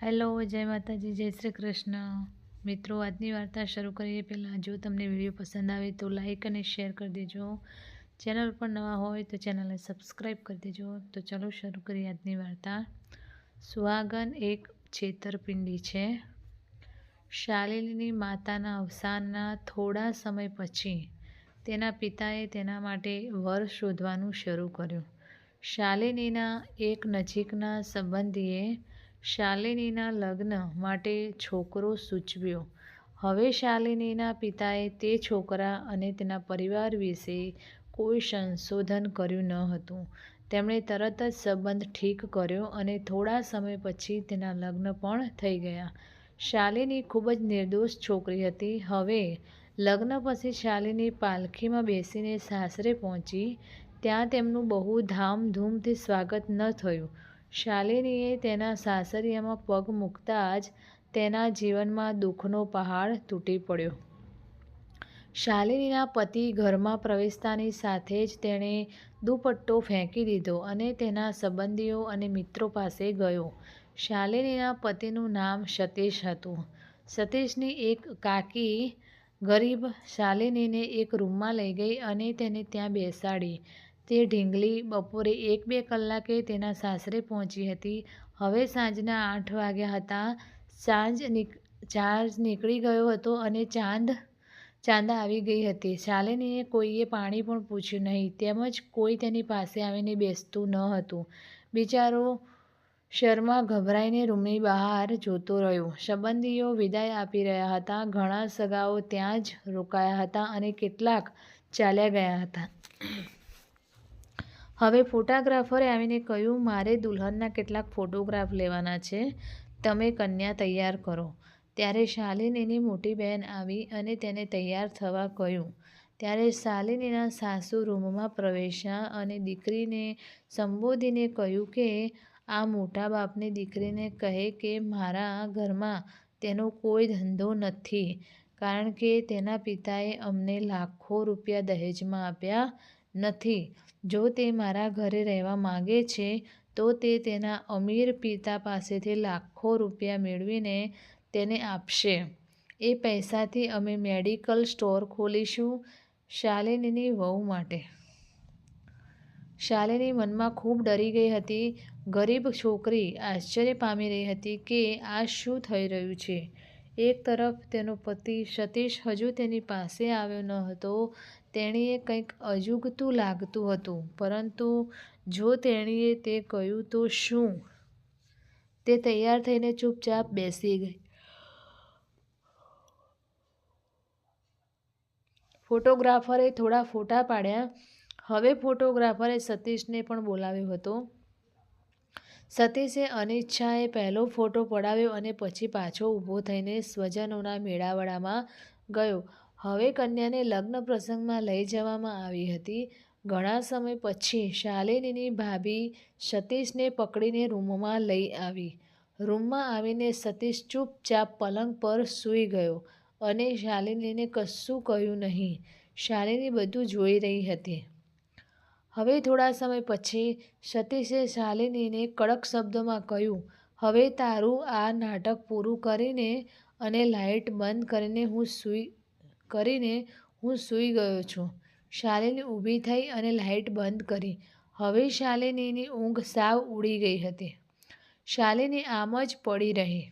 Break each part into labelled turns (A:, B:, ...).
A: Hello, જય માતાજી, જય શ્રી કૃષ્ણ. મિત્રો, આજની વાર્તા શરૂ કરીએ પહેલાં જો તમને વિડીયો પસંદ આવે તો લાઈક અને શેર કરી દેજો. ચેનલ પર નવા હોય તો ચેનલને સબસ્ક્રાઈબ કરી દેજો. તો ચાલો શરૂ કરીએ આજની વાર્તા. સુહાગન એક છેતરપિંડી છે. શાલિનીની માતાના અવસાનના થોડા સમય પછી તેના પિતાએ તેના માટે વર શોધવાનું શરૂ કર્યું. શાલિનીના એક નજીકના સંબંધીએ શાલિનીના લગ્ન માટે છોકરો સૂચવ્યો. હવે શાલિનીના પિતાએ તે છોકરા અને તેના પરિવાર વિશે કોઈ સંશોધન કર્યું ન હતું. તેમણે તરત જ સંબંધ ઠીક કર્યો અને થોડા સમય પછી તેના લગ્ન પણ થઈ ગયા. શાલિની ખૂબ જ નિર્દોષ છોકરી હતી. હવે લગ્ન પછી શાલિની પાલખીમાં બેસીને સાસરે પહોંચી. ત્યાં તેમનું બહુ ધામધૂમથી સ્વાગત ન થયું. શાલિનીએ તેના સાસરિયામાં પગ મૂકતાં જ તેના જીવનમાં દુઃખનો પહાડ તૂટી પડ્યો. શાલિનીના પતિ ઘરમાં પ્રવેશતાની સાથે જ તેણે દુપટ્ટો ફેંકી દીધો અને તેના સંબંધીઓ અને મિત્રો પાસે ગયો. શાલિનીના પતિનું નામ સતીશ હતું. સતીશની એક કાકી ગરીબ શાલિનીને એક રૂમમાં લઈ ગઈ અને તેને ત્યાં બેસાડી. તે ઢીંગલી બપોરે 1-2 કલાકે તેના સાસરે પહોંચી હતી. હવે સાંજના 8 વાગ્યા હતા. ચાંદ નીકળી ગયો હતો અને ચાંદા આવી ગઈ હતી. શાલિનીને કોઈએ પાણી પણ પૂછ્યું નહીં, તેમજ કોઈ તેની પાસે આવીને બેસતું ન હતું. બિચારો શરમાં ગભરાઈને રૂમની બહાર જોતો રહ્યો. સંબંધીઓ વિદાય આપી રહ્યા હતા. ઘણા સગાઓ ત્યાં જ રોકાયા હતા અને કેટલાક ચાલ્યા ગયા હતા. હવે ફોટોગ્રાફરે આવીને કહ્યું, મારે દુલ્હનના કેટલાક ફોટોગ્રાફ લેવાના છે, તમે કન્યા તૈયાર કરો. ત્યારે શાલિનીની મોટી બહેન આવી અને તેને તૈયાર થવા કહ્યું. ત્યારે શાલિનીના સાસુ રૂમમાં પ્રવેશ્યા અને દીકરીને સંબોધીને કહ્યું કે આ મોટા બાપને દીકરીને કહે કે મારા ઘરમાં તેનો કોઈ ધંધો નથી, કારણ કે તેના પિતાએ અમને લાખો રૂપિયા દહેજમાં આપ્યા નથી. જો તે મારા ઘરે રહેવા માંગે છે તો તે તેના અમીર પિતા પાસેથી લાખો રૂપિયા મેળવીને તેને આપશે. એ પૈસાથી અમે મેડિકલ સ્ટોર ખોલીશું શાલિનીની વહુ માટે. શાલિની મનમાં ખૂબ ડરી ગઈ હતી. ગરીબ છોકરી આશ્ચર્ય પામી રહી હતી કે આ શું થઈ રહ્યું છે. એક તરફ તેનો પતિ સતીશ હજુ તેની પાસે આવ્યો ન હતો. તેણીએ કંઈક અજુગતું લાગતું હતું, પરંતુ જો તેણીએ તે કહ્યું તો શું? તે તૈયાર થઈને ચૂપચાપ બેસી ગઈ. ફોટોગ્રાફરે થોડા ફોટા પાડ્યા. હવે ફોટોગ્રાફરે સતીશને પણ બોલાવ્યો હતો. સતીશે અનિચ્છાએ પહેલો ફોટો પડાવ્યો અને પછી પાછો ઊભો થઈને સ્વજનોના મેળાવડામાં ગયો. હવે કન્યાને લગ્ન પ્રસંગમાં લઈ જવામાં આવી હતી. ઘણા સમય પછી શાલિનીની ભાભી સતીશને પકડીને રૂમમાં લઈ આવી. રૂમમાં આવીને સતીશ ચૂપચાપ પલંગ પર સૂઈ ગયો અને શાલિનીને કશું કહ્યું નહીં. શાલિની બધું જોઈ રહી હતી. હવે થોડા સમય પછી સતીશે શાલિનીને કડક શબ્દોમાં કહ્યું, હવે તારું આ નાટક પૂરું કરીને અને લાઇટ બંધ કરીને હું સૂઈ ગયો છું. શાલિની ઊભી થઈ અને લાઇટ બંધ કરી. હવે શાલિનીની ઊંઘ સાવ ઉડી ગઈ હતી. શાલિની આમ જ પડી રહી.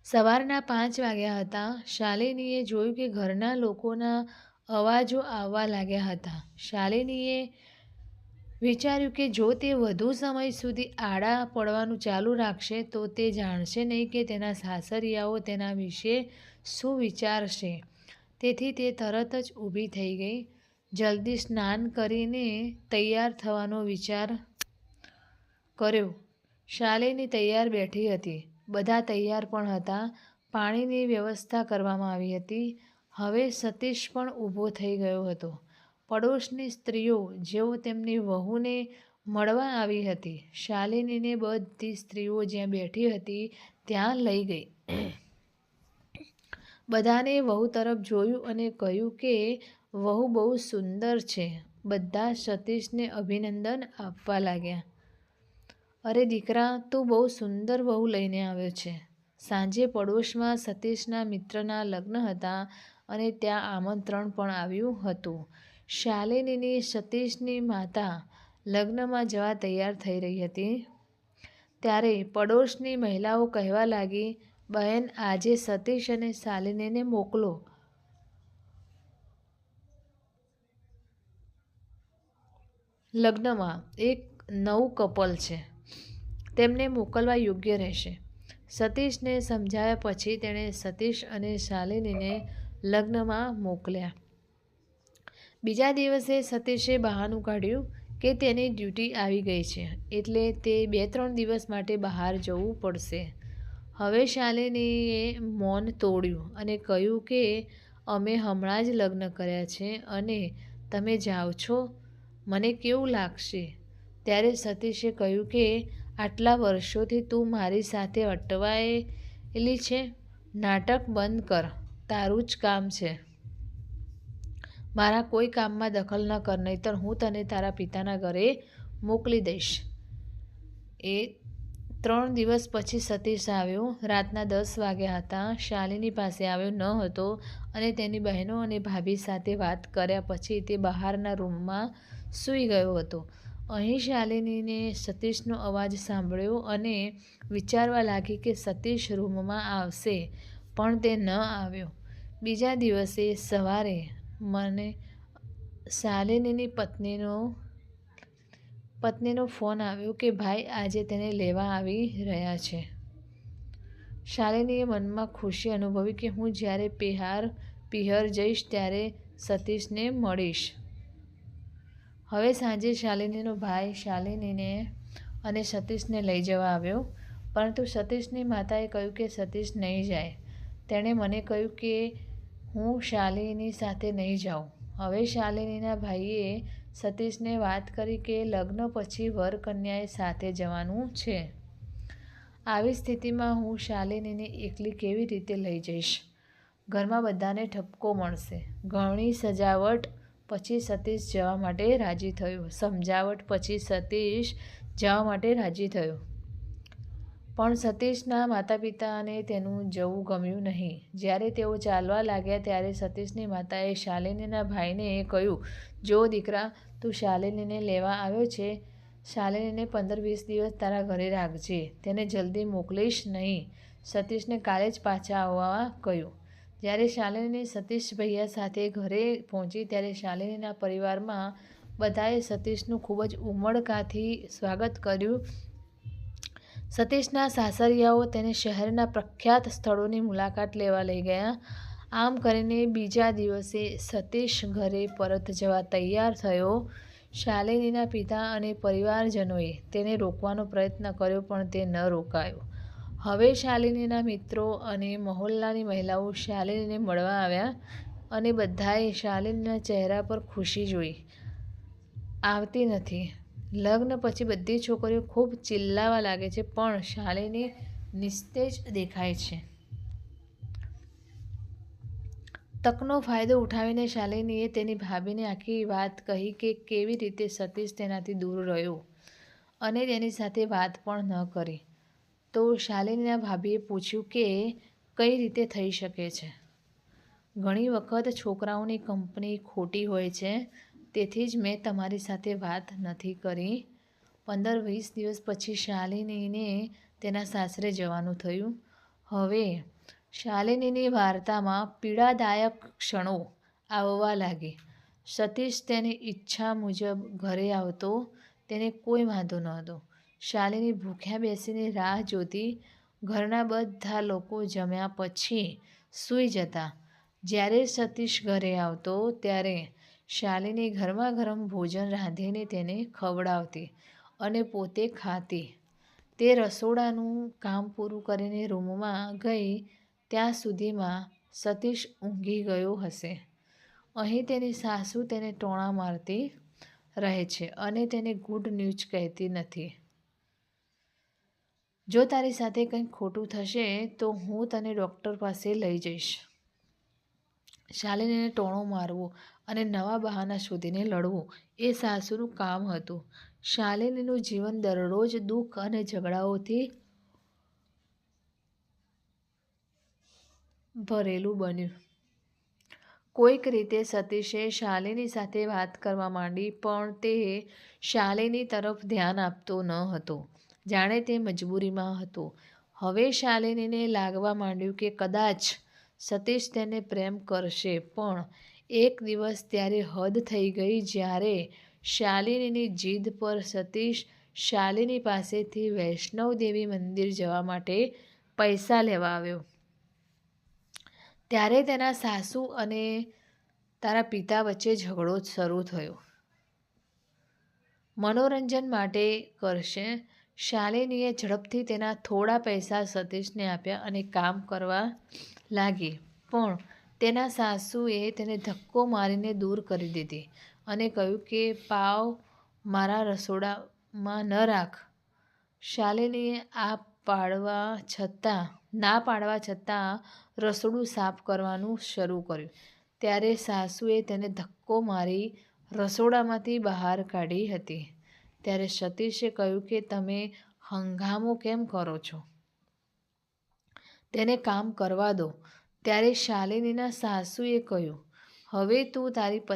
A: સવારના 5 વાગ્યા હતા. શાલિનીએ જોયું કે ઘરના લોકોના અવાજો આવવા લાગ્યા હતા. શાલિનીએ વિચાર્યું કે જો તે વધુ સમય સુધી આડા પડવાનું ચાલુ રાખશે તો તે જાણશે નહીં કે તેના સાસરિયાઓ તેના વિશે શું વિચારશે. તેથી તે તરત જ ઊભી થઈ ગઈ. જલ્દી સ્નાન કરીને તૈયાર થવાનો વિચાર કર્યો. શાલિની તૈયાર બેઠી હતી. બધા તૈયાર પણ હતા. પાણીની વ્યવસ્થા કરવામાં આવી હતી. હવે સતીશ પણ ઊભો થઈ ગયો હતો. પડોશની સ્ત્રીઓ જેઓ તેમની વહુને મળવા આવી હતી, શાલિનીને બધી સ્ત્રીઓ જ્યાં બેઠી હતી ત્યાં લઈ ગઈ. બધાને વહુ તરફ જોયું અને કહ્યું કે વહુ બહુ સુંદર છે. બધા સતીશને અભિનંદન આપવા લાગ્યા. અરે દીકરા, તું બહુ સુંદર વહુ લઈને આવ્યો છે. સાંજે પડોશમાં સતીશના મિત્રના લગ્ન હતા અને ત્યાં આમંત્રણ પણ આવ્યું હતું. શાલિનીની સતીશની માતા લગ્નમાં જવા તૈયાર થઈ રહી હતી ત્યારે પડોશની મહિલાઓ કહેવા લાગી, બહેન, આજે સતીશ અને શાલિનીને મોકલો. લગ્નમાં એક નવું કપલ છે, તેમને મોકલવા યોગ્ય રહેશે. સતીશને સમજાવ્યા પછી તેણે સતીશ અને શાલિનીને લગ્નમાં મોકલ્યા. બીજા દિવસે સતીશે બહાનું કાઢ્યું કે તેની ડ્યુટી આવી ગઈ છે એટલે તે 2-3 દિવસ માટે બહાર જવું પડશે. હવે શાલિનીએ મૌન તોડ્યું અને કહ્યું કે અમે હમણાં જ લગ્ન કર્યા છે અને તમે જાઓ છો, મને કેવું લાગશે? ત્યારે સતીશે કહ્યું કે આટલા વર્ષોથી તું મારી સાથે અટવાયેલી છે. નાટક બંધ કર, તારું જ કામ છે. મારા કોઈ કામમાં દખલ ન કર, નહીંતર હું તને તારા પિતાના ઘરે મોકલી દઈશ. એ 3 દિવસ પછી સતીશ આવ્યો. રાતના 10 વાગ્યા હતા. શાલિની પાસે આવ્યો ન હતો અને તેની બહેનો અને ભાભી સાથે વાત કર્યા પછી તે બહારના રૂમમાં સૂઈ ગયો હતો. અહીં શાલિનીને સતીશનો અવાજ સાંભળ્યો અને વિચારવા લાગી કે સતીશ રૂમમાં આવશે, પણ તે ન આવ્યો. બીજા દિવસે સવારે મને શાલિનીની પત્નીનો ફોન આવ્યો કે ભાઈ આજે તેને લેવા આવી રહ્યા છે. શાલિનીએ મનમાં ખુશી અનુભવી કે હું જ્યારે પિહર જઈશ ત્યારે સતીશને મળીશ. હવે સાંજે શાલિનીનો ભાઈ શાલિનીને અને સતીશને લઈ જવા આવ્યો, પરંતુ સતીશની માતાએ કહ્યું કે સતીશ નહીં જાય. તેણે મને કહ્યું કે હું શાલિની સાથે નહીં જાઉં. હવે શાલિનીના ભાઈએ સતીશને વાત કરી કે લગ્ન પછી વર કન્યાએ સાથે જવાનું છે. આવી સ્થિતિમાં હું શાલિનીને એકલી કેવી રીતે લઈ જઈશ? ઘરમાં બધાને ઠપકો મળશે. ઘણી સમજાવટ પછી સતીશ જવા માટે રાજી થયો. પણ સતીશના માતા-પિતાને તેનું જવું ગમ્યું નહીં. જ્યારે તેઓ ચાલવા લાગ્યા ત્યારે સતીશની માતાએ શાલિનીના ભાઈને કહ્યું, જો દીકરા, તું શાલિનીને લેવા આવ્યો છે, શાલિનીને 15-20 દિવસ તારા ઘરે રાખજે. તેને જલ્દી મોકલીશ નહીં. સતીશને કાલે જ પાછા આવવા કહ્યું. જ્યારે શાલિની સતીશ ભૈયા સાથે ઘરે પહોંચી ત્યારે શાલિનીના પરિવારમાં બધાએ સતીશનું ખૂબ જ ઉમળકાથી સ્વાગત કર્યું. સતીશના સાસરિયાઓ તેને શહેરના પ્રખ્યાત સ્થળોની મુલાકાત લેવા લઈ ગયા. આમ કરીને બીજા દિવસે સતીશ ઘરે પરત જવા તૈયાર થયો. શાલિનીના પિતા અને પરિવારજનોએ તેને રોકવાનો પ્રયત્ન કર્યો પણ તે ન રોકાયો. હવે શાલિનીના મિત્રો અને મહોલ્લાની મહિલાઓ શાલિનીને મળવા આવ્યા અને બધાએ શાલિનીના ચહેરા પર ખુશી જોઈ. આવતી નથી. લગ્ન પછી બધી છોકરીઓ ખૂબ ચિલ્લાવા લાગે છે, પણ શાલિની નિસ્તેજ દેખાય છે. તકનો ફાયદો ઉઠાવીને શાલિનીએ તેની ભાભીને આખી વાત કહી કે કેવી રીતે સતીશ તેનાથી દૂર રહ્યો અને તેની સાથે વાત પણ ન કરી. તો શાલિનીના ભાભીએ પૂછ્યું કે કઈ રીતે થઈ શકે છે? ઘણી વખત છોકરાઓની કંપની ખોટી હોય છે, તેથી જ મેં તમારી સાથે વાત નથી કરી. 15-20 દિવસ પછી શાલિનીને તેના સાસરે જવાનું થયું. હવે શાલિનીની વાર્તામાં પીડાદાયક ક્ષણો આવવા લાગી. સતીશ તેની ઈચ્છા મુજબ ઘરે આવતો, તેને કોઈ વાંધો નહોતો. શાલિની ભૂખ્યા બેસીને રાહ જોતી. ઘરના બધા લોકો જમ્યા પછી સૂઈ જતા. જ્યારે સતીશ ઘરે આવતો ત્યારે શાલિની ગરમા-ગરમ ભોજન રાંધીને તેને ખવડાવતી અને પોતે ખાતી. તે રસોડાનું કામ પૂરું કરીને રૂમમાં ગઈ ત્યાં સુધીમાં સતીશ ઊંઘી ગયો હશે. અહીં તેની સાસુ તેને ટોણા મારતી રહે છે અને તેને ગુડ ન્યૂઝ કહેતી નથી. જો તારી સાથે કંઈક ખોટું થશે તો હું તને ડૉક્ટર પાસે લઈ જઈશ. શાલિનીને ટોણો મારવો અને નવા બહાના શોધીને લડવું એ સાસુનું કામ હતું. શાલિનીનું જીવન દરરોજ દુઃખ અને ઝઘડાઓથી ભરેલું બન્યું. કોઈક રીતે સતીશે શાલિની સાથે વાત કરવા માંડી, પણ તે શાલિની તરફ ધ્યાન આપતો ન હતો, જાણે તે મજબૂરીમાં હતો. હવે શાલિનીને લાગવા માંડ્યું કે કદાચ સતીશ તેને પ્રેમ કરશે, પણ એક દિવસ ત્યારે હદ થઈ ગઈ જ્યારે શાલિનીની જીદ પર સતીશ શાલિની પાસેથી વૈષ્ણવદેવી મંદિર જવા માટે પૈસા લેવા આવ્યો. ત્યારે તેના સાસુ અને તારા પિતા વચ્ચે ઝઘડો શરૂ થયો. મનોરંજન માટે કરશે. શાલિનીએ ઝડપથી તેના થોડા પૈસા સતીશને આપ્યા અને કામ કરવા લાગી. પણ તેના સાસુએ તેને ધક્કો મારીને દૂર કરી દીધી અને કહ્યું કે પાવ મારા રસોડામાં ન રાખ. શાલિનીએ ના પાડવા છતાં રસોડું સાફ કરવાનું શરૂ કર્યું. ત્યારે સાસુએ તેને ધક્કો મારી રસોડામાંથી બહાર કાઢી હતી. ત્યારે સતીશે કહ્યું કે તમે હંગામો કેમ કરો છો? તેને કામ કરવા દો. ત્યારે શાલિનીના સાસુએ કહ્યું, હવે તું તારી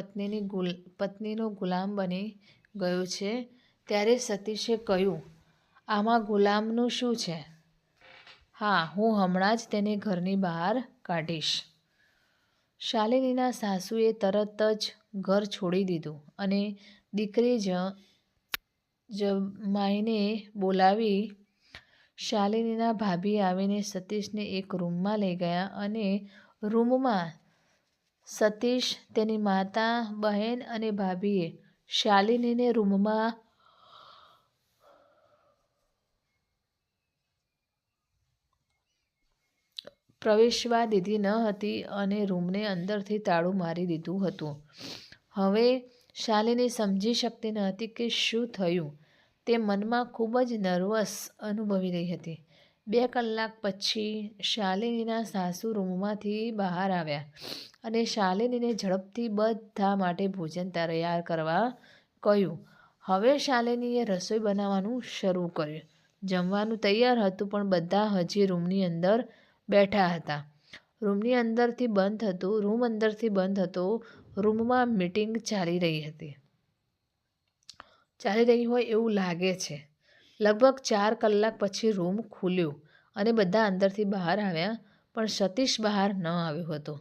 A: પત્નીનો ગુલામ બની ગયો છે. ત્યારે સતીશે કહ્યું, આમાં ગુલામનું શું છે? હા, હું હમણાં જ તેને ઘરની બહાર કાઢીશ. શાલિનીના સાસુએ તરત જ ઘર છોડી દીધું અને દીકરી જમાઈને બોલાવી. શાલિનીના ભાભી આવીને સતીશને એક રૂમમાં લઈ ગયા અને રૂમમાં સતીશ, તેની માતા, બહેન અને ભાભીએ શાલિનીને રૂમમાં પ્રવેશવા દીધી ન હતી અને રૂમને અંદરથી તાળું મારી દીધું હતું. હવે શાલિની સમજી શકતી ન હતી કે શું થયું. તે મનમાં ખૂબ જ નર્વસ અનુભવી રહી હતી. 2 કલાક પછી શાલિનીના સાસુ રૂમમાંથી બહાર આવ્યા અને શાલિનીને ઝડપથી બધા માટે ભોજન તૈયાર કરવા કહ્યું. હવે શાલિનીએ રસોઈ બનાવવાનું શરૂ કર્યું. જમવાનું તૈયાર હતું, પણ બધા હજી રૂમની અંદર બેઠા હતા. રૂમ અંદરથી બંધ હતો. રૂમમાં મીટિંગ ચાલી રહી હોય એવું લાગે છે. લગભગ 4 કલાક પછી રૂમ ખુલ્યો અને બધા અંદરથી બહાર આવ્યા, પણ સતીશ બહાર ન આવ્યો હતો.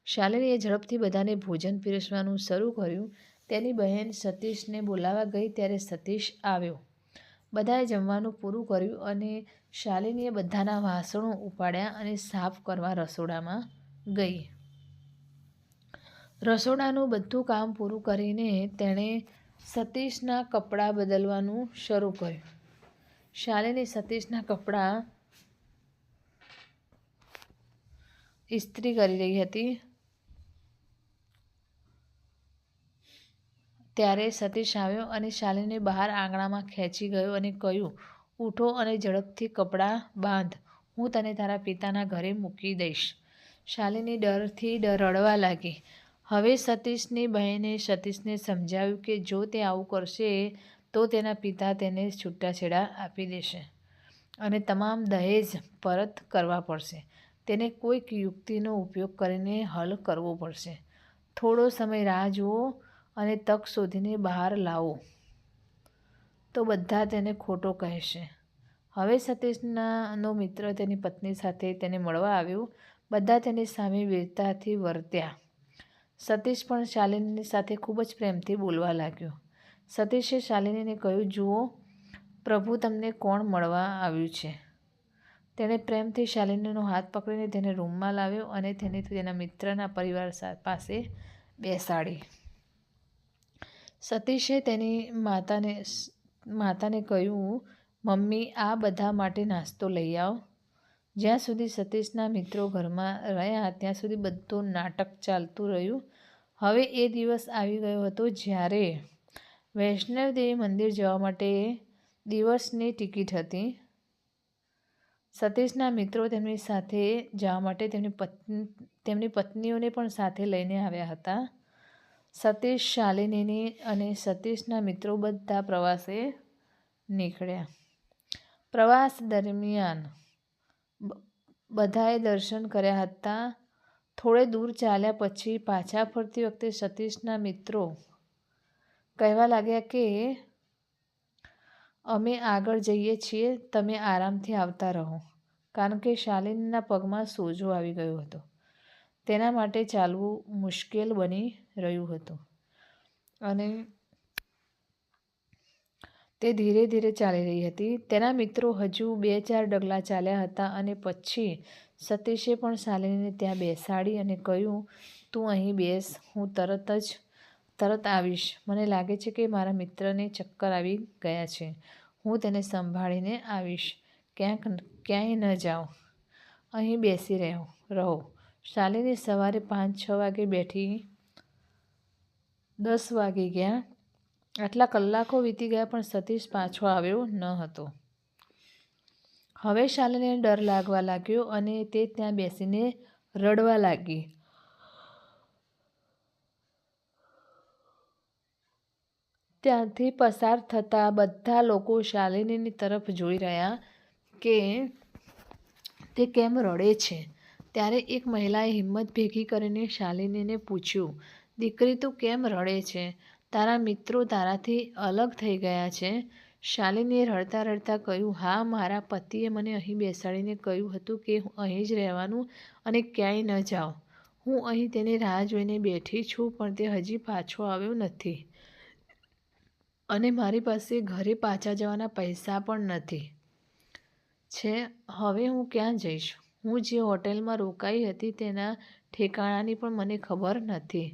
A: શાલિનીએ ઝડપથી બધાને ભોજન પીરસવાનું શરૂ કર્યું. તેની બહેન સતીશને બોલાવવા ગઈ ત્યારે સતીશ આવ્યો. બધાએ જમવાનું પૂરું કર્યું અને શાલિનીએ બધાના વાસણો ઉપાડ્યા અને સાફ કરવા રસોડામાં ગઈ. રસોડાનું બધું કામ પૂરું કરીને તેણે સતીશના કપડાં બદલવાનું શરૂ કર્યું. શાલિની સતીશના કપડાં ઇસ્ત્રી કરી રહી હતી. ત્યારે સતીશ આવ્યો અને શાલિનીને બહાર આંગણામાં ખેંચી ગયો અને કહ્યું, ઉઠો અને ઝડપથી કપડાં બાંધ. હું તને તારા પિતાના ઘરે મૂકી દઈશ. શાલિની ડરથી રડવા લાગી. હવે સતીશની બહેને સતીશને સમજાવ્યું કે જો તે આવું કરશે તો તેના પિતા તેને છૂટાછેડા આપી દેશે અને તમામ દહેજ પરત કરવા પડશે. તેને કોઈક યુક્તિનો ઉપયોગ કરીને હલ કરવો પડશે. થોડો સમય રાહ જુઓ અને તક શોધીને બહાર લાવો તો બધા તેને ખોટો કહેશે. હવે સતીશનો મિત્ર તેની પત્ની સાથે તેને મળવા આવ્યો. બધા તેની સામે વીરતાથી વર્ત્યા. સતીશ પણ શાલિનીની સાથે ખૂબ જ પ્રેમથી બોલવા લાગ્યો. સતીશે શાલિનીને કહ્યું, જુઓ, પ્રભુ તમને કોણ મળવા આવ્યું છે. તેણે પ્રેમથી શાલિનીનો હાથ પકડીને તેને રૂમમાં લાવ્યો અને તેને તેના મિત્રના પરિવાર પાસે બેસાડી. સતીશે તેની માતાને કહ્યું, મમ્મી, આ બધા માટે નાસ્તો લઈ આવ. જ્યાં સુધી સતીશના મિત્રો ઘરમાં રહ્યા ત્યાં સુધી બધું નાટક ચાલતું રહ્યું. હવે એ દિવસ આવી ગયો હતો જ્યારે વૈષ્ણવદેવી મંદિર જવા માટે દિવસની ટિકિટ હતી. સતીશના મિત્રો તેમની સાથે જવા માટે તેમની પત્નીઓને પણ સાથે લઈને આવ્યા હતા. સતીશ, શાલિનીની અને સતીશના મિત્રો બધા પ્રવાસે નીકળ્યા. પ્રવાસ દરમિયાન બધાએ દર્શન કર્યા હતા. થોડે દૂર ચાલ્યા પછી પાછા ફરતી વખતે સતીશના મિત્રો કહેવા લાગ્યા કે અમે આગળ જઈએ છીએ, તમે આરામથી આવતા રહો, કારણ કે શાલિનીના પગમાં સોજો આવી ગયો હતો. તેના માટે ચાલવું મુશ્કેલ બની રહ્યું હતું અને તે ધીરે ધીરે ચાલી રહી હતી. તેના મિત્રો હજુ 2-4 ડગલા ચાલ્યા હતા અને પછી સતીશે પણ શાલિનીને ત્યાં બેસાડી અને કહ્યું, તું અહીં બેસ, હું તરત આવીશ. મને લાગે છે કે મારા મિત્રને ચક્કર આવી ગયા છે. હું તેને સંભાળીને આવીશ. ક્યાંય ન જાઓ, અહીં બેસી રહો. શાલિની સવારે 5-6 વાગે બેઠી. 10 વાગી ગયા. આટલા કલાકો વીતી ગયા પણ સતીશ પાછો આવ્યો ન હતો. હવે શાલિનીને ડર લાગવા લાગ્યો અને તે ત્યાં બેસીને રડવા લાગી. ત્યાંથી પસાર થતા બધા લોકો શાલિનીની તરફ જોઈ રહ્યા કે તે કેમ રડે છે. ત્યારે એક મહિલાએ હિંમત ભેગી કરીને શાલિનીને પૂછ્યું, દીકરી, તું કેમ રડે છે? તારા મિત્રો તારાથી અલગ થઈ ગયા છે? શાલિનીએ રડતા રડતા કહ્યું, હા, મારા પતિએ મને અહીં બેસાડીને કહ્યું હતું કે અહીં જ રહેવાનું અને ક્યાંય ન જાઓ. હું અહીં તેની રાહ જોઈને બેઠી છું પણ તે હજી પાછો આવ્યો નથી અને મારી પાસે ઘરે પાછા જવાના પૈસા પણ નથી છે. હવે હું ક્યાં જઈશ? હું જે હોટેલમાં રોકાઈ હતી તેના ઠેકાણાની પણ મને ખબર નથી.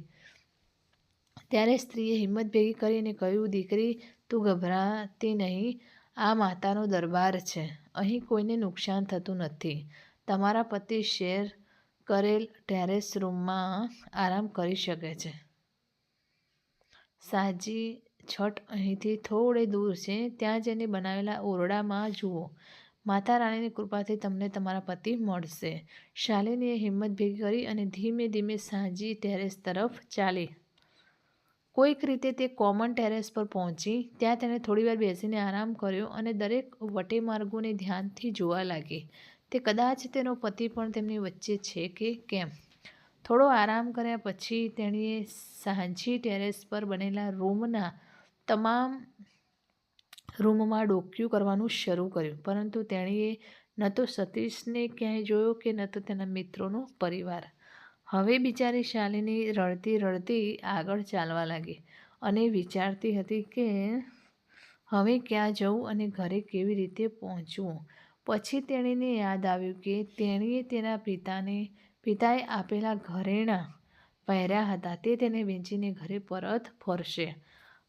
A: ત્યારે સ્ત્રીએ હિંમત ભેગી કરીને કહ્યું, દીકરી, તું ગભરાતી નહીં. આ માતાનો દરબાર છે. અહીં કોઈને નુકસાન થતું નથી. તમારા પતિ શેર કરેલ ટેરેસ રૂમમાં આરામ કરી શકે છે. સાજી છત અહીંથી થોડે દૂર છે. ત્યાં જઈને બનાવેલા ઓરડામાં જુઓ. માતા રાણીની કૃપાથી તમને તમારા પતિ મળશે. શાલિનીએ હિંમત ભેગી કરી અને ધીમે ધીમે સાજી ટેરેસ તરફ ચાલી. કોઈક રીતે તે કોમન ટેરેસ પર પહોંચી. ત્યાં તેણે થોડીવાર બેસીને આરામ કર્યો અને દરેક વટેમાર્ગોને ધ્યાનથી જોવા લાગી. તે કદાચ તેનો પતિ પણ તેમની વચ્ચે છે કે કેમ. થોડો આરામ કર્યા પછી તેણીએ સાંજી ટેરેસ પર બનેલા તમામ રૂમમાં ડોકિયું કરવાનું શરૂ કર્યું, પરંતુ તેણીએ ન તો સતીશને ક્યાંય જોયો કે ન તો તેના મિત્રોનો પરિવાર. હવે બિચારી શાલિની રડતી રડતી આગળ ચાલવા લાગી અને વિચારતી હતી કે હવે ક્યાં જવું અને ઘરે કેવી રીતે પહોંચવું. પછી તેણીને યાદ આવ્યું કે તેણીએ તેના પિતાએ આપેલા ઘરેણાં પહેર્યા હતા. તે તેને વેચીને ઘરે પરત ફરશે.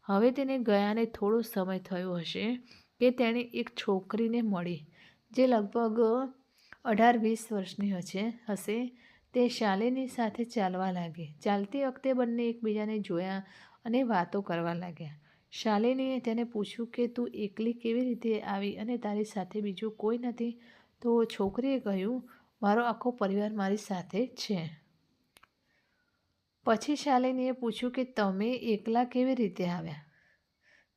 A: હવે તેને ગયાને થોડો સમય થયો હશે કે તેણે એક છોકરીને મળી જે લગભગ 18-20 વર્ષની હશે. તે શાલિની સાથે ચાલવા લાગી. ચાલતી વખતે બંને એકબીજાને જોયા અને વાતો કરવા લાગ્યા. શાલિનીએ તેને પૂછ્યું કે તું એકલી કેવી રીતે આવી અને તારી સાથે બીજું કોઈ નથી? તો છોકરીએ કહ્યું, મારો આખો પરિવાર મારી સાથે છે. પછી શાલિનીએ પૂછ્યું કે તમે એકલા કેવી રીતે આવ્યા?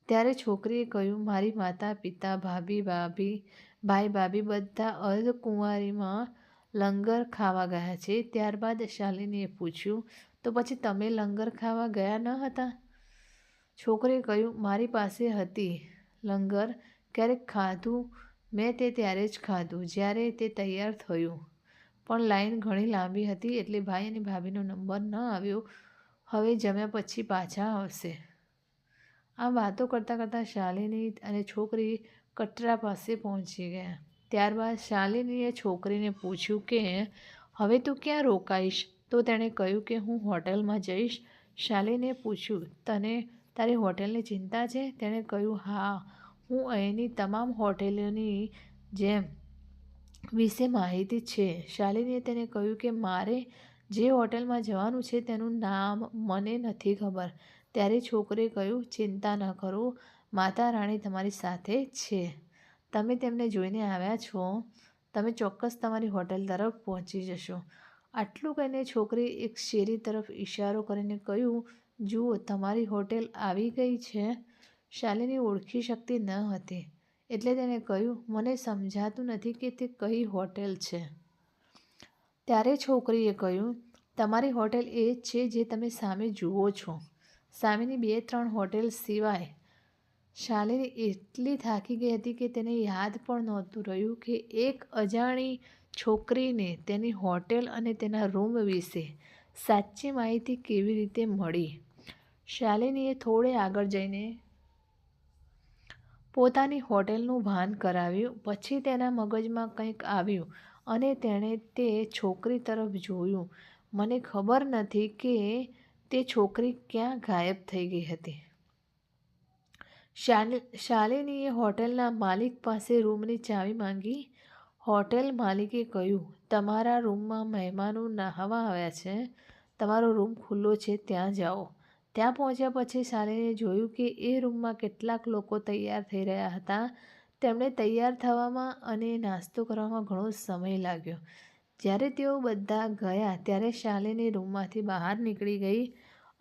A: ત્યારે છોકરીએ કહ્યું, મારી માતા પિતા, ભાઈ ભાભી બધા અર્ધકુંવારીમાં લંગર ખાવા ગયા છે. ત્યારબાદ શાલિનીએ પૂછ્યું, તો પછી તમે લંગર ખાવા ગયા ન હતા? છોકરીએ કહ્યું, મારી પાસે હતી લંગર. ક્યારેક ખાધું. મેં તે ત્યારે જ ખાધું જ્યારે તે તૈયાર થયું. પણ લાઈન ઘણી લાંબી હતી એટલે ભાઈ અને ભાભીનો નંબર ન આવ્યો. હવે જમ્યા પછી પાછા આવશે. આમ વાતો કરતાં કરતાં શાલિની અને છોકરી કટરા પાસે પહોંચી ગયા. ત્યારબાદ શાલિનીએ છોકરીને પૂછ્યું કે હવે તું ક્યાં રોકાઈશ? તો તેણે કહ્યું કે હું હોટલમાં જઈશ. શાલિનીએ પૂછ્યું, તને તારી હોટલની ચિંતા છે? તેણે કહ્યું, હા, હું અહીંની તમામ હોટેલોની જેમ વિશે માહિતી છે. શાલિનીએ તેને કહ્યું કે મારે જે હોટલમાં જવાનું છે તેનું નામ મને નથી ખબર. ત્યારે છોકરીએ કહ્યું, ચિંતા ન કરો, માતા રાણી તમારી સાથે છે. તમે તેમને જોઈને આવ્યા છો. તમે ચોક્કસ તમારી હોટેલ તરફ પહોંચી જશો. આટલું કહીને છોકરીએ એક શેરી તરફ ઇશારો કરીને કહ્યું, જુઓ તમારી હોટેલ આવી ગઈ છે. શાલિની ઓળખી શકતી ન હતી એટલે તેણે કહ્યું, મને સમજાતું નથી કે તે કઈ હોટેલ છે. ત્યારે છોકરીએ કહ્યું, તમારી હોટેલ એ જ છે જે તમે સામે જુઓ છો. સામેની 2-3 હોટેલ સિવાય. શાલિની એટલી થાકી ગઈ હતી કે તેને યાદ પણ નહોતું રહ્યું કે એક અજાણી છોકરીને તેની હોટેલ અને તેના રૂમ વિશે સાચી માહિતી કેવી રીતે મળી. શાલિનીએ થોડે આગળ જઈને પોતાની હોટેલનું ભાન કરાવ્યું. પછી તેના મગજમાં કંઈક આવ્યું અને તેણે તે છોકરી તરફ જોયું. મને ખબર નથી કે તે છોકરી ક્યાં ગાયબ થઈ ગઈ હતી. શાલિનીએ હોટેલના માલિક પાસે રૂમની ચાવી માંગી. હોટેલ માલિકે કહ્યું, તમારા રૂમમાં મહેમાનો નહાવા આવ્યા છે. તમારો રૂમ ખુલ્લો છે, ત્યાં જાઓ. ત્યાં પહોંચ્યા પછી શાલિનીએ જોયું કે એ રૂમમાં કેટલાક લોકો તૈયાર થઈ રહ્યા હતા. તેમને તૈયાર થવામાં અને નાસ્તો કરવામાં ઘણો સમય લાગ્યો. જ્યારે તેઓ બધા ગયા ત્યારે શાલિની રૂમમાંથી બહાર નીકળી ગઈ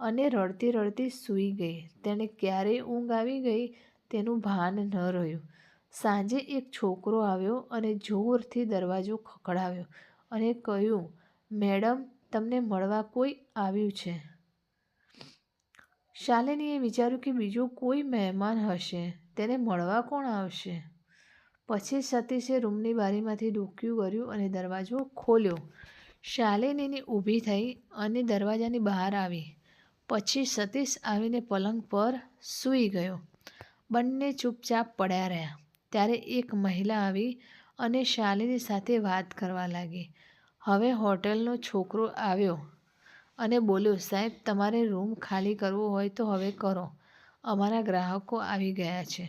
A: અને રડતી રડતી સૂઈ ગઈ. તેને ક્યારે ઊંઘ આવી ગઈ તેનું ભાન ન રહ્યું. સાંજે એક છોકરો આવ્યો અને જોરથી દરવાજો ખખડાવ્યો અને કહ્યું, મેડમ, તમને મળવા કોઈ આવ્યું છે. શાલિનીએ વિચાર્યું કે બીજો કોઈ મહેમાન હશે. તેને મળવા કોણ આવશે? પછી સતીશે રૂમની બારીમાંથી ડોકિયું કર્યું અને દરવાજો ખોલ્યો. શાલિની ઊભી થઈ અને દરવાજાની બહાર આવી. પછી સતીશ આવીને પલંગ પર સૂઈ ગયો. બંને ચૂપચાપ પડ્યા રહ્યા. ત્યારે એક મહિલા આવી અને શાલિની સાથે વાત કરવા લાગી. હવે હોટેલનો છોકરો આવ્યો અને બોલ્યો, સાહેબ, તમારે રૂમ ખાલી કરવો હોય તો હવે કરો. અમારા ગ્રાહકો આવી ગયા છે.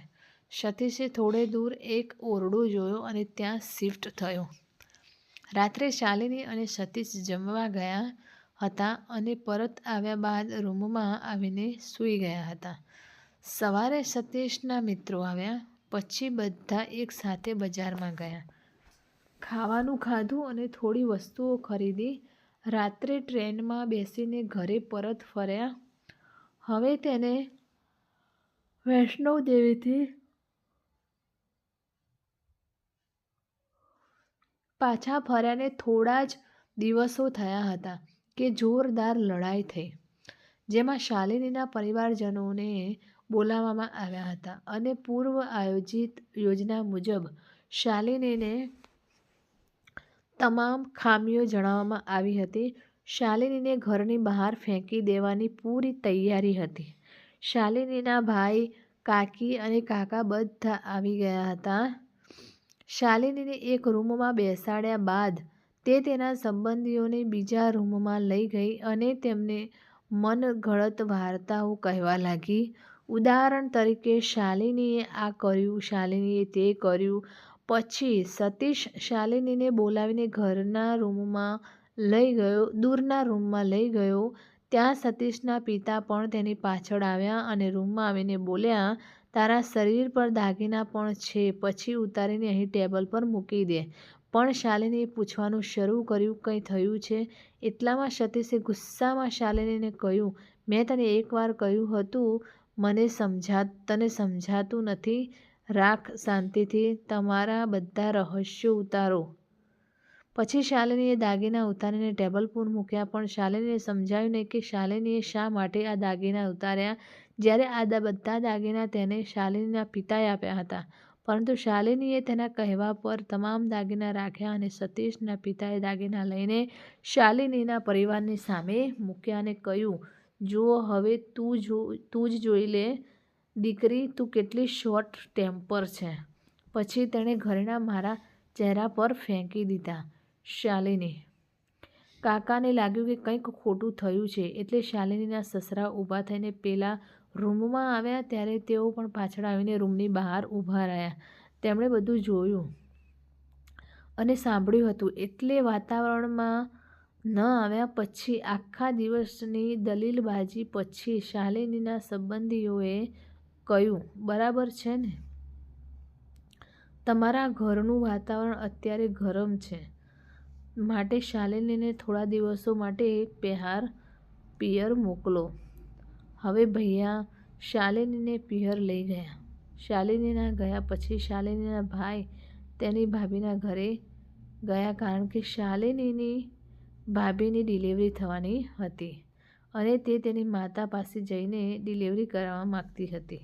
A: સતીશે થોડે દૂર એક ઓરડો જોયો અને ત્યાં શિફ્ટ થયો. રાત્રે શાલિની અને સતીશ જમવા ગયા હતા અને પરત આવ્યા બાદ રૂમમાં આવીને સૂઈ ગયા હતા. સવારે સતીશના મિત્રો આવ્યા. પછી બધા એક સાથે બજારમાં ગયા. ખાવાનું ખાધું અને થોડી વસ્તુઓ ખરીદી. રાત્રે ટ્રેનમાં બેસીને ઘરે પરત ફર્યા. હવે તેને વૈષ્ણોદેવીથી પાછા ફર્યાને થોડા જ દિવસો થયા હતા કે જોરદાર લડાઈ થઈ, જેમાં શાલિનીના પરિવારજનોને બોલાવવામાં આવ્યા હતા અને પૂર્વ આયોજિત યોજના મુજબ શાલિનીને તમામ ખામીઓ જણાવવામાં આવી હતી. શાલિનીને ઘરની બહાર ફેંકી દેવાની પૂરી તૈયારી હતી. શાલિનીના ભાઈ, કાકી અને કાકા બધા આવી ગયા હતા. શાલિનીને એક રૂમમાં બેસાડ્યા બાદ તે તેના સંબંધીઓને બીજા રૂમમાં લઈ ગઈ અને તેમને મનગળત વાર્તાઓ કહેવા લાગી. ઉદાહરણ તરીકે, શાલિનીએ આ કર્યું, શાલિનીએ તે કર્યું. પછી સતીશ શાલિનીને બોલાવીને દૂરના રૂમમાં લઈ ગયો. ત્યાં સતીશના પિતા પણ તેની પાછળ આવ્યા અને રૂમમાં આવીને બોલ્યા, તારા શરીર પર દાગીના પણ છે, પછી ઉતારીને અહીં ટેબલ પર મૂકી દે. પણ શાલિનીએ પૂછવાનું શરૂ કર્યું, કંઈ થયું છે? એટલામાં સતીશે ગુસ્સામાં શાલિનીને કહ્યું, મેં તને એકવાર કહ્યું હતું, તને સમજાતું નથી? રાખ શાંતિથી. તમારા બધા રહસ્યો ઉતારો. પછી શાલિનીએ દાગીના ઉતારીને ટેબલ પર મૂક્યા. પણ શાલિનીને સમજાયું નહીં કે શાલિનીએ શા માટે આ દાગીના ઉતાર્યા, જ્યારે આ બધા દાગીના તેને શાલિનીના પિતાએ આપ્યા હતા. પરંતુ શાલિનીએ તેના કહેવા પર તમામ દાગીના રાખ્યા અને સતીશના પિતાએ દાગીના લઈને શાલિનીના પરિવારની સામે મૂક્યા અને કહ્યું, જુઓ, હવે તું જ જોઈ લે દીકરી, તું કેટલી શોર્ટ ટેમ્પર છે. પછી તેણે ઘરેણાં મારા ચહેરા પર ફેંકી દીધા. શાલિની કાકાને લાગ્યું કે કંઈક ખોટું થયું છે એટલે શાલિનીના સસરા ઊભા થઈને પેલા રૂમમાં આવ્યા. ત્યારે તેઓ પણ પાછળ આવીને રૂમની બહાર ઊભા રહ્યા. તેમણે બધું જોયું અને સાંભળ્યું હતું એટલે વાતાવરણમાં ન આવ્યા. પછી આખા દિવસની દલીલબાજી પછી શાલિનીના સંબંધીઓએ કહ્યું, બરાબર છે ને, તમારા ઘરનું વાતાવરણ અત્યારે ગરમ છે, માટે શાલિનીને થોડા દિવસો માટે પિયર મોકલો. હવે ભૈયા શાલિનીને પિયર લઈ ગયા. શાલિનીના ગયા પછી શાલિનીના ભાઈ તેની ભાભીના ઘરે ગયા, કારણ કે શાલિનીની ભાભીની ડિલિવરી થવાની હતી અને તે તેની માતા પાસે જઈને ડિલિવરી કરાવવા માગતી હતી.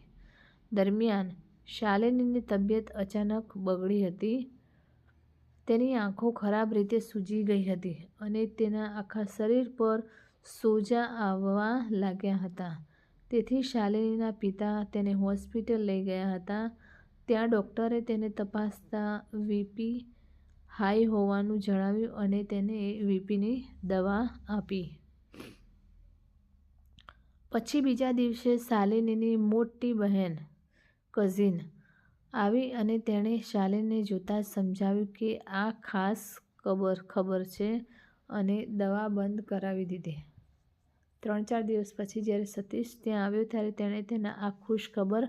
A: દરમિયાન શાલિનીની તબિયત અચાનક બગડી હતી. તેની આંખો ખરાબ રીતે સૂજી ગઈ હતી અને તેના આખા શરીર પર સોજા આવવા લાગ્યા હતા. તેથી શાલિનીના પિતા તેને હોસ્પિટલ લઈ ગયા હતા. ત્યાં ડૉક્ટરે તેને તપાસતા વીપી હાઈ હોવાનું જણાવ્યું અને તેને વીપીની દવા આપી. પછી બીજા દિવસે શાલિનીની મોટી બહેન કઝિન આવી અને તેણે શાલિનીને જોતાં જ સમજાવ્યું કે આ ખાસ ખબર છે અને દવા બંધ કરાવી દીધી. 3-4 દિવસ પછી જ્યારે સતીશ ત્યાં આવ્યો ત્યારે તેણે તેને આ ખુશ ખબર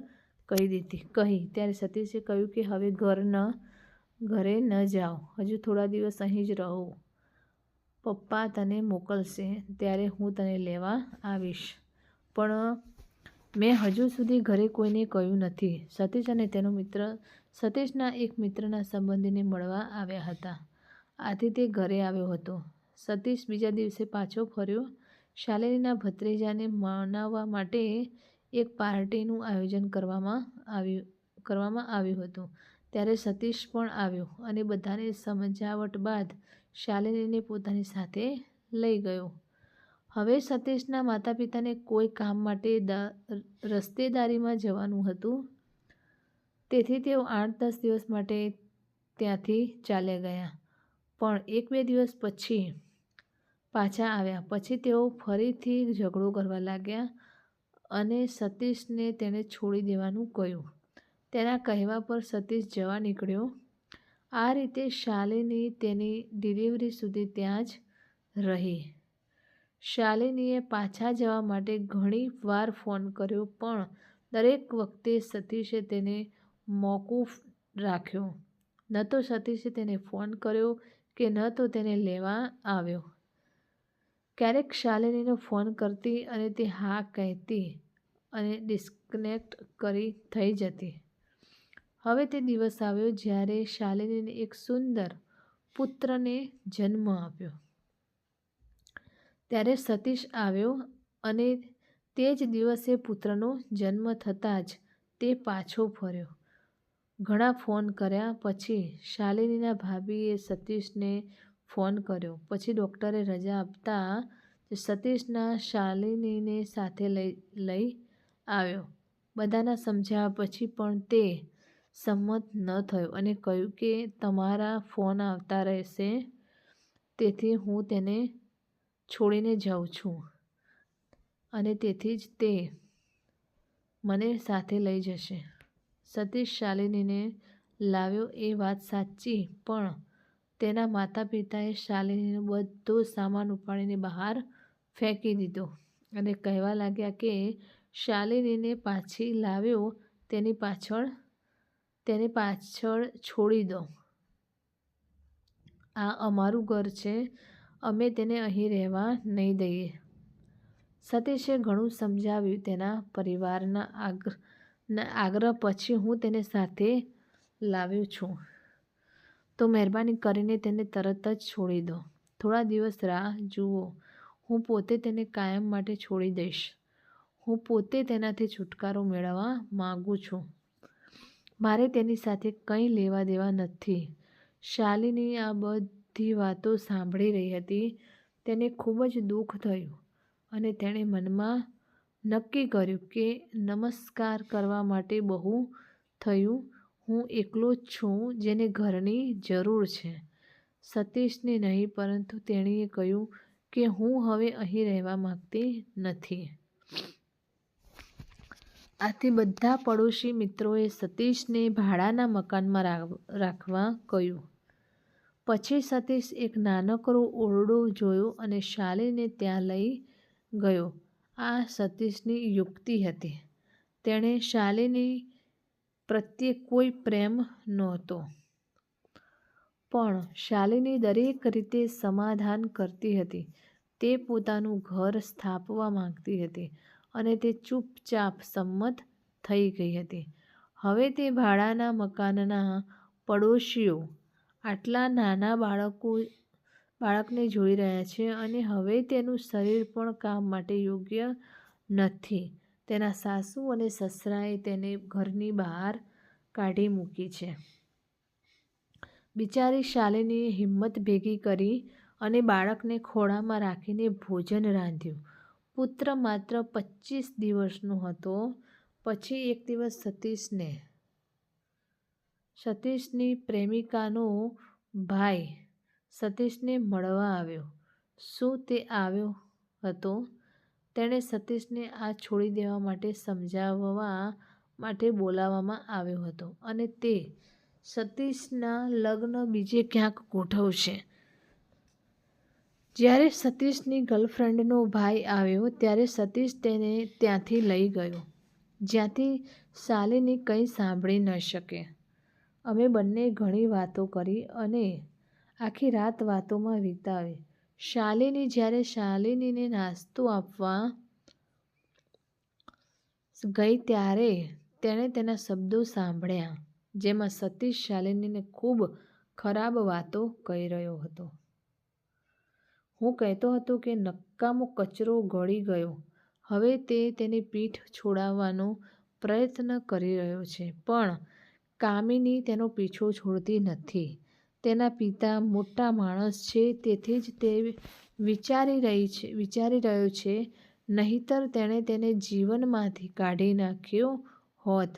A: કહી. ત્યારે સતીશે કહ્યું કે હવે ઘરે ન જાઓ, હજુ થોડા દિવસ અહીં જ રહો. પપ્પા તને મોકલશે ત્યારે હું તને લેવા આવીશ. પણ મેં હજુ સુધી ઘરે કોઈને કહ્યું નથી. સતીશ અને તેનો મિત્ર સતીશના એક મિત્રના સંબંધીને મળવા આવ્યા હતા, આથી તે ઘરે આવ્યો હતો. સતીશ બીજા દિવસે પાછો ફર્યો. શાલિનીના ભત્રીજાને મનાવવા માટે એક પાર્ટીનું આયોજન કરવામાં આવ્યું હતું. ત્યારે સતીશ પણ આવ્યો અને બધાને સમજાવટ બાદ શાલિનીને પોતાની સાથે લઈ ગયો. હવે સતીશના માતા-પિતાને કોઈ કામ માટે રસ્તેદારીમાં જવાનું હતું, તેથી તેઓ 8-10 દિવસ માટે ત્યાંથી ચાલ્યા ગયા. પણ 1-2 દિવસ પછી પાછા આવ્યા. પછી તેઓ ફરીથી ઝઘડો કરવા લાગ્યા અને સતીશને તેને છોડી દેવાનું કહ્યું. તેના કહેવા પર સતીશ જવા નીકળ્યો. આ રીતે શાલિની તેની ડિલિવરી સુધી ત્યાં જ રહી. શાલિનીએ પાછા જવા માટે ઘણી વાર ફોન કર્યો, પણ દરેક વખતે સતીશે તેને મોકૂફ રાખ્યો. ન તો સતીશે તેને ફોન કર્યો કે ન તો તેને લેવા આવ્યો. ક્યારેક શાલિનીનો ફોન કરતી અને તે હા કહેતી અને ડિસ્કનેક્ટ થઈ જતી. હવે તે દિવસ આવ્યો જ્યારે શાલિનીને એક સુંદર પુત્રને જન્મ આપ્યો. ત્યારે સતીશ આવ્યો અને તે જ દિવસે પુત્રનો જન્મ થતાં જ તે પાછો ફર્યો. ઘણા ફોન કર્યા પછી શાલિનીના ભાભીએ સતીશને ફોન કર્યો. પછી ડૉક્ટરે રજા આપતા જ સતીશના શાલિનીને સાથે લઈ આવ્યો. બધાના સમજાવ્યા પછી પણ તે સંમત ન થયો અને કહ્યું કે તમારા ફોન આવતા રહેશે, તેથી હું તેને છોડીને જાઉં છું અને તેથી જ તે મને સાથે લઈ જશે. સતીશ શાલિનીને લાવ્યો એ વાત સાચી, પણ તેના માતા-પિતાએ શાલિનીનો બધો સામાન ઉપાડીને બહાર ફેંકી દીધો અને કહેવા લાગ્યા કે શાલિનીને પાછી લાવ્યો તેને પાછળ છોડી દો. આ અમારું ઘર છે, અમે તેને અહીં રહેવા નહીં દઈએ. સતીશે ઘણું સમજાવ્યું. તેના પરિવારના આગ્રહ પછી હું તેને સાથે લાવ્યો છું, તો મહેરબાની કરીને તેને તરત જ છોડી દો. થોડા દિવસ રાહ જુઓ. હું પોતે તેને કાયમ માટે છોડી દઈશ. હું પોતે તેનાથી છુટકારો મેળવવા માંગુ છું. મારે તેની સાથે કંઈ લેવા દેવા નથી. શાલિની આ બધી વાતો સાંભળી રહી હતી. તેને ખૂબ જ દુઃખ થયું અને તેણે મનમાં નક્કી કર્યું કે નમસ્કાર કરવા માટે બહુ થયું. હું એકલો જ છું જેને ઘરની જરૂર છે. સતીશને નહીં, પરંતુ તેણીએ કહ્યું કે હું હવે અહીં રહેવા માંગતી નથી. આથી બધા પડોશી મિત્રોએ સતીશને ભાડાના મકાનમાં રાખવા કહ્યું. પછી સતીશ એક નાનકડો ઓરડો જોયો અને શાલિનીને ત્યાં લઈ ગયો. આ સતીશની યુક્તિ હતી. તેણે શાલિની પ્રત્યે કોઈ પ્રેમ નહોતો, પણ શાલિની દરેક રીતે સમાધાન કરતી હતી. તે પોતાનું ઘર સ્થાપવા માંગતી હતી અને તે ચૂપચાપ સંમત થઈ ગઈ હતી. હવે તે ભાડાના મકાનના પડોશીઓ આટલા નાના બાળકને જોઈ રહ્યા છે અને હવે તેનું શરીર પણ કામ માટે યોગ્ય નથી. તેના સાસુ અને સસરાએ તેને ઘરની બહાર કાઢી મૂકી છે. બિચારી શાલિનીએ હિંમત ભેગી કરી અને બાળકને ખોળામાં રાખીને ભોજન રાંધ્યું. પુત્ર માત્ર 25 દિવસનો હતો. પછી એક દિવસ સતીશની પ્રેમિકાનો ભાઈ સતીશને મળવા આવ્યો. શું તે આવ્યો હતો? તેણે સતીશને આ છોડી દેવા માટે સમજાવવા માટે બોલાવવામાં આવ્યો હતો અને તે સતીશના લગ્ન બીજે ક્યાંક ગોઠવશે. જ્યારે સતીશની ગર્લફ્રેન્ડનો ભાઈ આવ્યો ત્યારે સતીશ તેને ત્યાંથી લઈ ગયો જ્યાંથી શાલિની કંઈ સાંભળી ન શકે. અમે બંને ઘણી વાતો કરી અને આખી રાત વાતોમાં વિતાવી. શાલિની જ્યારે શાલિનીને નાસ્તો આપવા ગઈ ત્યારે તેણે તેના શબ્દો સાંભળ્યા જેમાં સતીશ શાલિનીને ખૂબ ખરાબ વાતો કહી રહ્યો હતો. હું કહેતો હતો કે નકામો કચરો ગળી ગયો. હવે તે તેની પીઠ છોડાવવાનો પ્રયત્ન કરી રહ્યો છે પણ કામિની તેનો પીછો છોડતી નથી. તેના પિતા મોટા માણસ છે તેથી જ તે વિચારી રહ્યો છે નહીંતર તેણે તેને જીવનમાંથી કાઢી નાખ્યો હોત.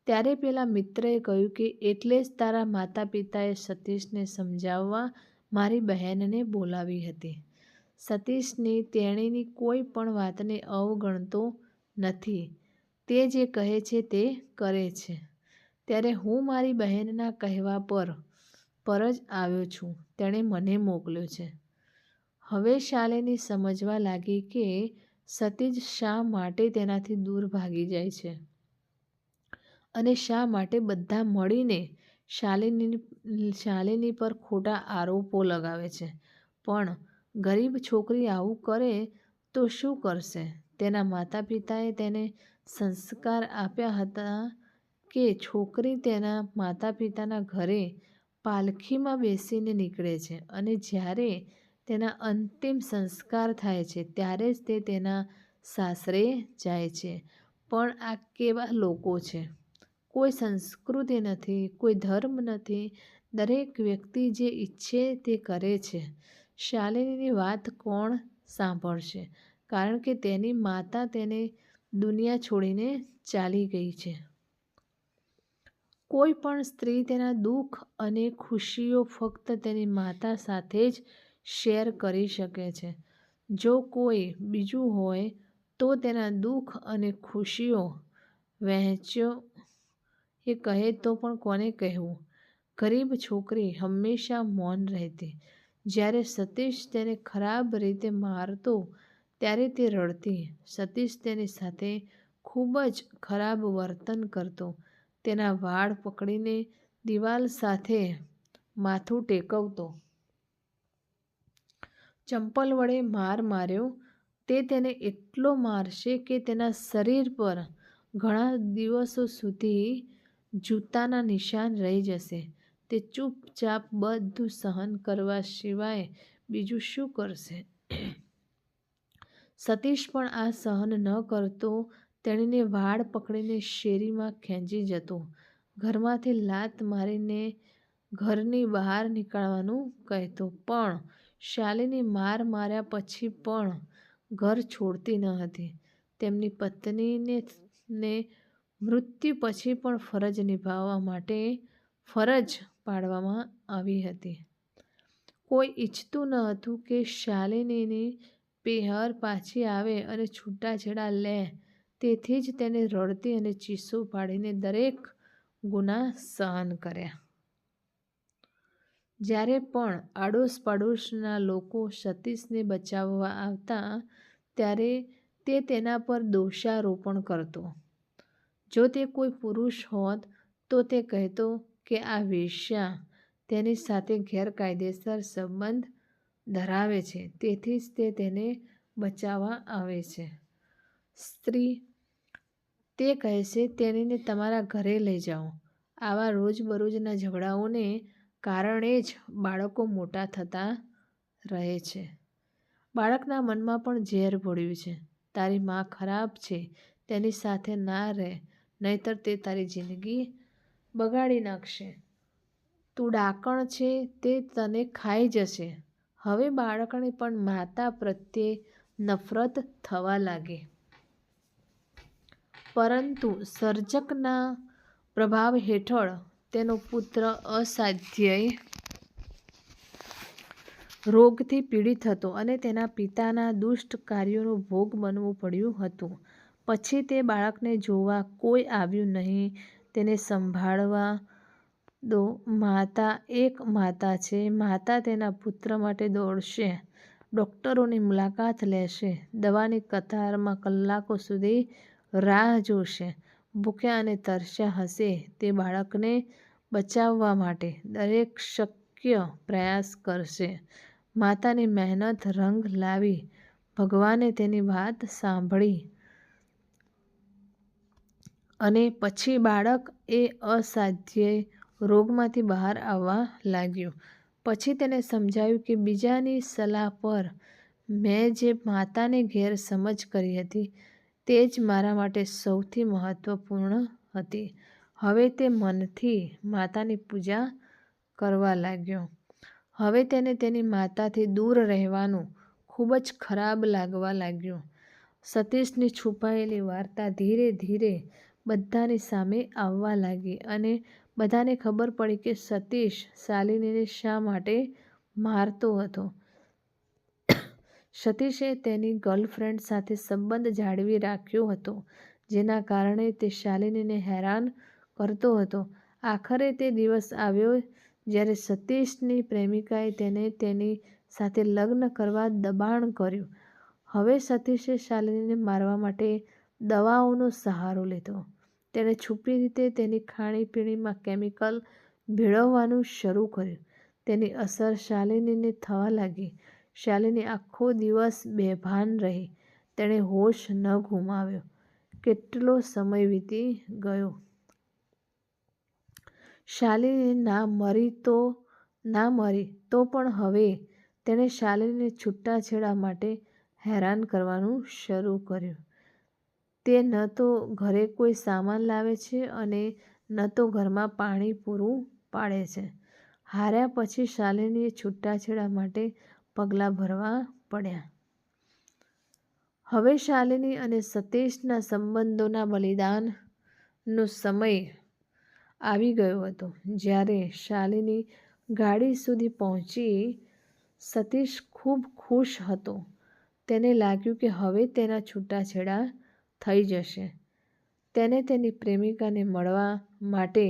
A: ત્યારે પેલા મિત્રએ કહ્યું કે એટલે જ તારા માતા પિતાએ સતીશને સમજાવવા મારી બહેનને બોલાવી હતી. સતીશની તેણીની કોઈ પણ વાતને અવગણતો નથી. તે જે કહે છે તે કરે છે. ત્યારે હું મારી બહેનના કહેવા પર જ આવ્યો છું. તેણે મને મોકલ્યો છે. હવે શાલિની સમજવા લાગી કે સતીશ શા માટે તેનાથી દૂર ભાગી જાય છે અને શા માટે બધા મળીને શાલિની પર ખોટા આરોપો લગાવે છે. પણ ગરીબ છોકરી આવું કરે તો શું કરશે? તેના માતા પિતાએ તેને સંસ્કાર આપ્યા હતા કે છોકરી તેના માતા પિતાના ઘરે પાલખીમાં બેસીને નીકળે છે અને જ્યારે તેના અંતિમ સંસ્કાર થાય છે ત્યારે જ તે તેના સાસરે જાય છે. પણ આ કેવા લોકો છે? કોઈ સંસ્કૃતિ નથી, કોઈ ધર્મ નથી. દરેક વ્યક્તિ જે ઈચ્છે તે કરે છે. શાલિનીની વાત કોણ સાંભળશે? કારણ કે તેની માતા તેને દુનિયા છોડીને ચાલી ગઈ છે. કોઈ પણ સ્ત્રી તેના દુઃખ અને ખુશીઓ ફક્ત તેની માતા સાથે જ શેર કરી શકે છે. જો કોઈ બીજું હોય તો તેના દુઃખ અને ખુશીઓ વહેંચો એ કહે તો પણ કોને કહેવું? ગરીબ છોકરી હંમેશા મૌન રહેતી. જ્યારે સતીશ તેને ખરાબ રીતે મારતો ત્યારે તે રડતી. સતીશ તેની સાથે ખૂબ જ ખરાબ વર્તન કરતો. તેના વાળ પકડીને દિવાલ સાથે માથું ટેકવતો. ચંપલ વડે માર્યો. તે તેને એટલો મારશે કે તેના શરીર પર ઘણા દિવસો સુધી જૂતાના નિશાન રહી જશે. તે ચૂપચાપ બધું સહન કરવા સિવાય બીજું શું કરશે? સતીશ પણ આ સહન ન કરતો. તેણીને વાળ પકડીને શેરીમાં ખેંચી જતો. ઘરમાંથી લાત મારીને ઘરની બહાર નીકળવાનું કહેતો. પણ શાલિની માર્યા પછી પણ ઘર છોડતી ન હતી. તેમની પત્નીને મૃત્યુ પછી પણ ફરજ નિભાવવા માટે ફરજ પાડવામાં આવી હતી. કોઈ ઈચ્છતું ન હતું કે શાલિનીની પિયર પાછી આવે અને છૂટાછેડા લે. તેથી જ તેને રડતી અને ચીસો પાડીને દરેક ગુના સહન કર્યા. જ્યારે પણ આડોશ-પાડોશના લોકો સતીશને બચાવવા આવતા ત્યારે તે તેના પર દોષારોપણ કરતો. જો તે કોઈ પુરુષ હોત તો તે કહેતો કે આ વેશ્યા તેની સાથે ગેરકાયદેસર સંબંધ ધરાવે છે તેથી જ તે તેને બચાવવા આવે છે. સ્ત્રી: તે કહેશે, તેણીને તમારા ઘરે લઈ જાઓ. આવા રોજબરોજના ઝઘડાઓને કારણે જ બાળકો મોટા થતા રહે છે. બાળકના મનમાં પણ ઝેર ભળ્યું છે. તારી મા ખરાબ છે, તેની સાથે ના રહે, નહીંતર તે તારી જિંદગી બગાડી નાખશે. તું ડાકણ છે, તે તને ખાઈ જશે. હવે બાળકને પણ માતા પ્રત્યે નફરત થવા લાગે. પરંતુ સર્જકના પ્રભાવ હેઠળ તેનો પુત્ર અસાધ્ય રોગથી પીડિત હતો અને તેના પિતાના દુષ્ટ કાર્યોનો ભોગ બનવું પડ્યું હતું. પછી તે બાળકને જોવા કોઈ આવ્યું નહીં, તેને સંભાળવા દો. માતા એક માતા છે. માતા તેના પુત્ર માટે દોડશે, ડોક્ટરોની મુલાકાત લેશે, દવાની કતારમાં કલાકો સુધી રાહ જોશે, ભૂખ્યા અને તરસ્યા હશે. તે બાળકને બચાવવા માટે દરેક શક્ય પ્રયાસ કરશે. માતાની મહેનત રંગ લાવી. ભગવાને તેની વાત સાંભળી અને પછી બાળક એ અસાધ્ય રોગમાંથી બહાર આવવા લાગ્યું. પછી તેને સમજાયું કે બીજાની સલાહ પર મેં જે માતાને ગેરસમજ કરી હતી, તે જ મારા માટે સૌથી મહત્વપૂર્ણ હતી. હવે તે મનથી માતાની પૂજા કરવા લાગ્યો. હવે તેને તેની માતાથી દૂર રહેવાનું ખૂબ જ ખરાબ લાગવા લાગ્યું. સતીશની છુપાયેલી વાર્તા ધીરે ધીરે બધાની સામે આવવા લાગી અને બધાને ખબર પડી કે સતીશ શાલિનીને શા માટે મારતો હતો. સતીશે તેની ગર્લફ્રેન્ડ સાથે સંબંધ જાળવી રાખ્યો હતો, જેના કારણે તે શાલિનીને હેરાન કરતો હતો. આખરે તે દિવસ આવ્યો જ્યારે સતીશની પ્રેમિકાએ તેને તેની સાથે લગ્ન કરવા દબાણ કર્યું. હવે સતીશે શાલિનીને મારવા માટે દવાઓનો સહારો લીધો. તેણે છુપી રીતે તેની ખાણીપીણીમાં કેમિકલ ભેળવવાનું શરૂ કર્યું. તેની અસર શાલિનીને થવા લાગી. શાલિની આખો દિવસ બેભાન રહી. તેણે હોશ ન ગુમાવ્યો. કેટલો સમય વીતી ગયો. શાલિની ના મરી તો પણ હવે તેણે શાલિનીને છૂટાછેડા માટે હેરાન કરવાનું શરૂ કર્યું. તે ન તો ઘરે કોઈ સામાન લાવે છે અને ન તો ઘરમાં પાણી પૂરું પાડે છે. હાર્યા પછી શાલિનીએ છૂટાછેડા માટે પગલાં ભરવા પડ્યા. હવે શાલિની અને સતીશના સંબંધોના બલિદાનનો સમય આવી ગયો હતો. જ્યારે શાલિની ગાડી સુધી પહોંચી, સતીશ ખૂબ ખુશ હતો. તેને લાગ્યું કે હવે તેના છૂટાછેડા થઈ જશે. તેને તેની પ્રેમિકાને મળવા માટે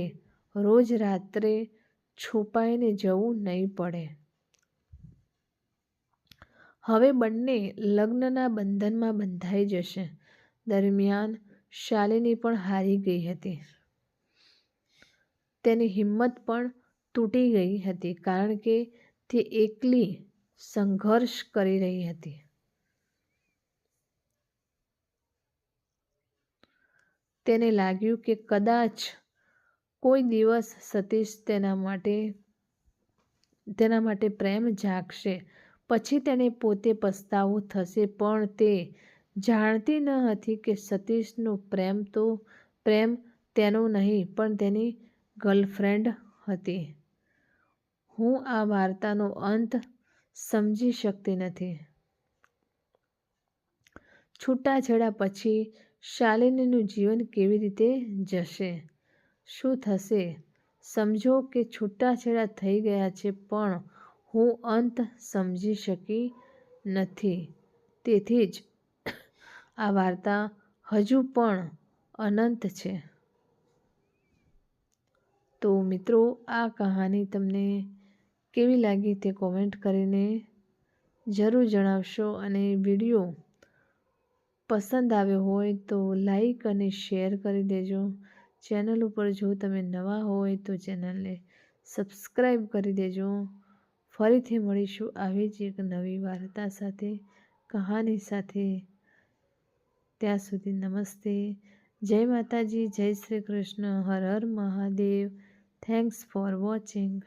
A: રોજ રાત્રે છુપાઈને જવું નહીં પડે. હવે બંને લગ્નના બંધનમાં બંધાઈ જશે. દરમિયાન શાલિની પણ હારી ગઈ હતી. તેની હિંમત પણ તૂટી ગઈ હતી, કારણ કે તે એકલી સંઘર્ષ કરી રહી હતી. તેને લાગ્યું કે કદાચ કોઈ દિવસ સતીશ તેના માટે પ્રેમ જાગશે. પછી તેને પોતે પસ્તાવો થશે. પણ તે જાણતી ન હતી કે સતીશનો પ્રેમ તેનો નહીં, પણ તેની ગર્લફ્રેન્ડ હતી. હું આ વાર્તાનો અંત સમજી શકતી નથી. છૂટાછેડા પછી શાલિનીનું જીવન કેવી રીતે જશે? શું થશે? સમજો કે છૂટાછેડા થઈ ગયા છે, પણ હું અંત સમજી શકી નથી. તેથી જ આ વાર્તા હજુ પણ અનંત છે. તો મિત્રો, આ કહાની તમને કેવી લાગી તે કોમેન્ટ કરીને જરૂર જણાવશો. અને વિડીયો પસંદ આવ્યો હોય તો લાઈક અને શેર કરી દેજો. ચેનલ ઉપર જો તમે નવા હોય તો ચેનલને સબસ્ક્રાઈબ કરી દેજો. ફરીથી મળીશું આવી જ એક નવી વાર્તા સાથે, કહાની સાથે. ત્યાં સુધી નમસ્તે. જય માતાજી, જય Shri Krishna, Har Har Mahadev. Thanks for watching.